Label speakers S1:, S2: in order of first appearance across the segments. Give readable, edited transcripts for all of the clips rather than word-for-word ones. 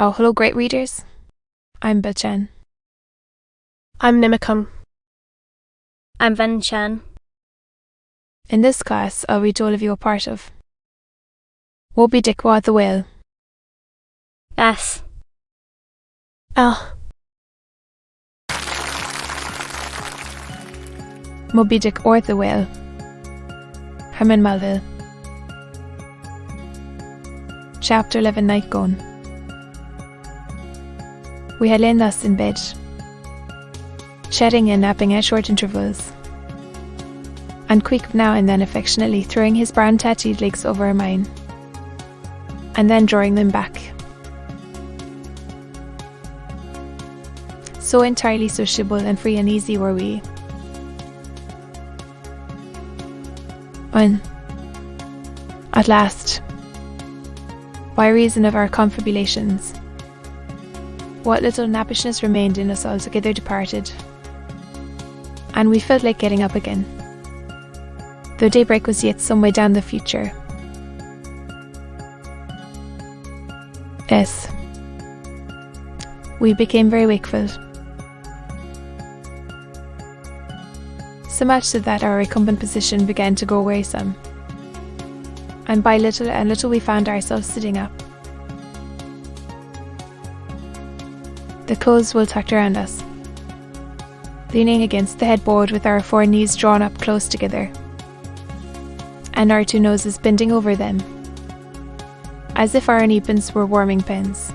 S1: Oh, hello, great readers. I'm Bachan.
S2: I'm Nimicum.
S3: I'm Van Chan.
S1: In this class, I'll read all of you a part of Moby-dick wa the whale.
S3: S.
S2: L.
S1: Moby-dick or the whale. Herman Melville. Chapter 11, Nightgown. We had lain thus in bed, chatting and napping at short intervals, and Queek now and then affectionately throwing his brown tattooed legs over mine, and then drawing them back. So entirely sociable and free and easy were we. When, at last, by reason of our confabulations, what little nappishness remained in us altogether departed, and we felt like getting up again, though daybreak was yet some way down the future. Yes, we became very wakeful, so much so that our recumbent position began to grow wearisome, and by little and little we found ourselves sitting up. The clothes were tucked around us, leaning against the headboard with our four knees drawn up close together, and our two noses bending over them, as if our kneepins were warming pans.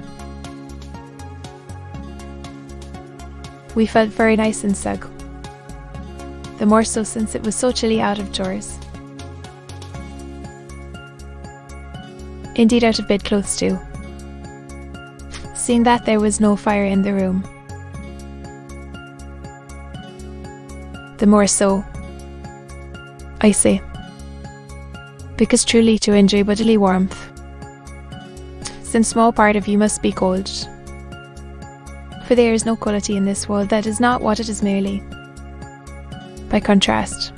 S1: We felt very nice and snug, the more so since it was so chilly out of doors. Indeed, out of bed clothes too, seeing that there was no fire in the room. The more so, I say, because truly to enjoy bodily warmth, some small part of you must be cold, for there is no quality in this world that is not what it is merely. By contrast,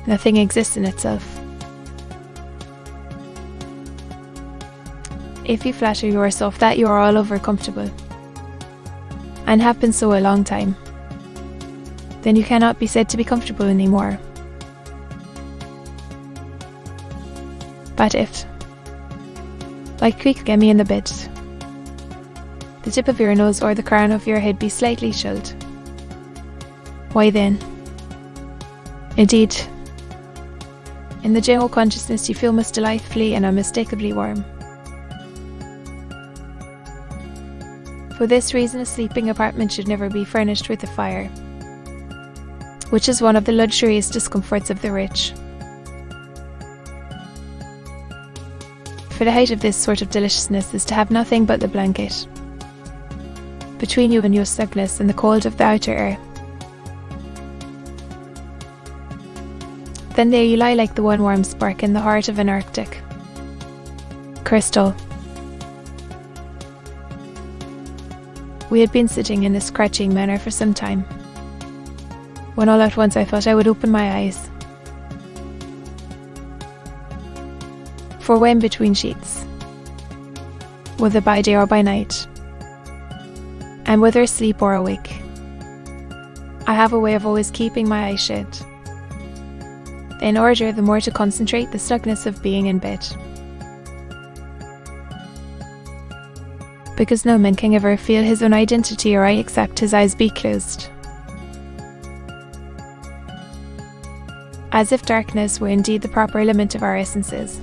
S1: nothing exists in itself. If you flatter yourself that you are all over comfortable, and have been so a long time, then you cannot be said to be comfortable anymore. But if, like Queek get me in the bed, the tip of your nose or the crown of your head be slightly chilled, why then, indeed, in the general consciousness you feel most delightfully and unmistakably warm. For this reason a sleeping apartment should never be furnished with a fire, which is one of the luxurious discomforts of the rich. For the height of this sort of deliciousness is to have nothing but the blanket between you and your snugness and the cold of the outer air. Then there you lie like the one warm spark in the heart of an Arctic crystal. We had been sitting in this crouching manner for some time, when all at once I thought I would open my eyes. For when between sheets, whether by day or by night, and whether asleep or awake, I have a way of always keeping my eyes shut, in order the more to concentrate the snugness of being in bed. Because no man can ever feel his own identity or I except his eyes be closed. As if darkness were indeed the proper element of our essences,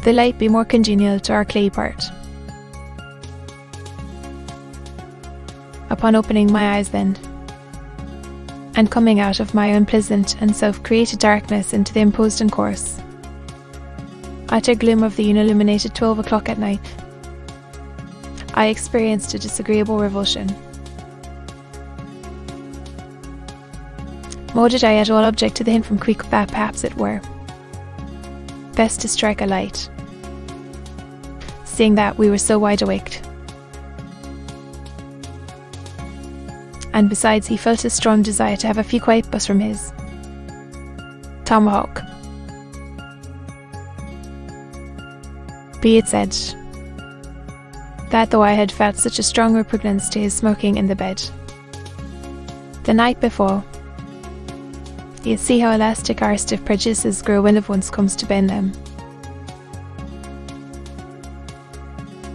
S1: the light be more congenial to our clay part. Upon opening my eyes then, and coming out of my unpleasant and self-created darkness into the imposed and coarse, utter gloom of the unilluminated 12 o'clock at night, I experienced a disagreeable revulsion. Nor did I at all object to the hint from Queek that perhaps it were best to strike a light, seeing that we were so wide awake. And besides, he felt a strong desire to have a few quiet puffs from his tomahawk. Be it said that though I had felt such a strong repugnance to his smoking in the bed the night before, you see how elastic our stiff prejudices grow when it once comes to bend them.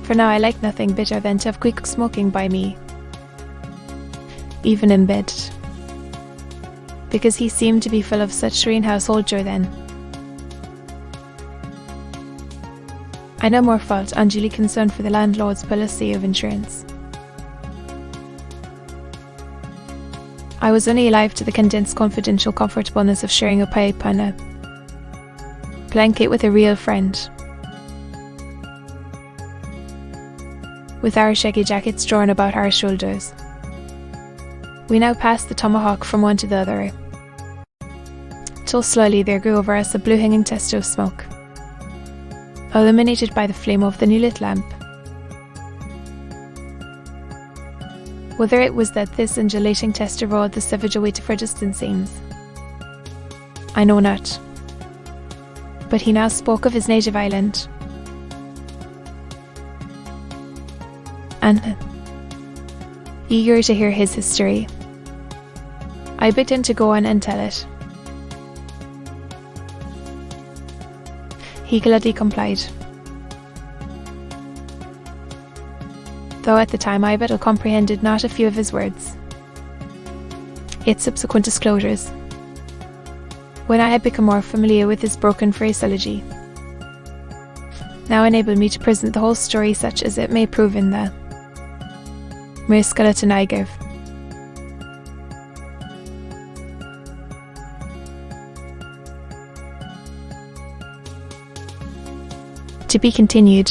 S1: For now I like nothing better than to have quick smoking by me, even in bed, because he seemed to be full of such serene household joy then. I no more felt unduly concerned for the landlord's policy of insurance. I was only alive to the condensed confidential comfortableness of sharing a pipe on a blanket with a real friend, with our shaggy jackets drawn about our shoulders. We now passed the tomahawk from one to the other, till slowly there grew over us a blue-hanging tester of smoke, illuminated by the flame of the new lit lamp. Whether it was that this undulating tester rolled the savage away to far distant scenes, I know not. But he now spoke of his native island, and, eager to hear his history, I begged him to go on and tell it. He gladly complied, though at the time I but comprehended not a few of his words. Its subsequent disclosures, when I had become more familiar with his broken phraseology, now enabled me to present the whole story such as it may prove in the mere skeleton I give. To be continued.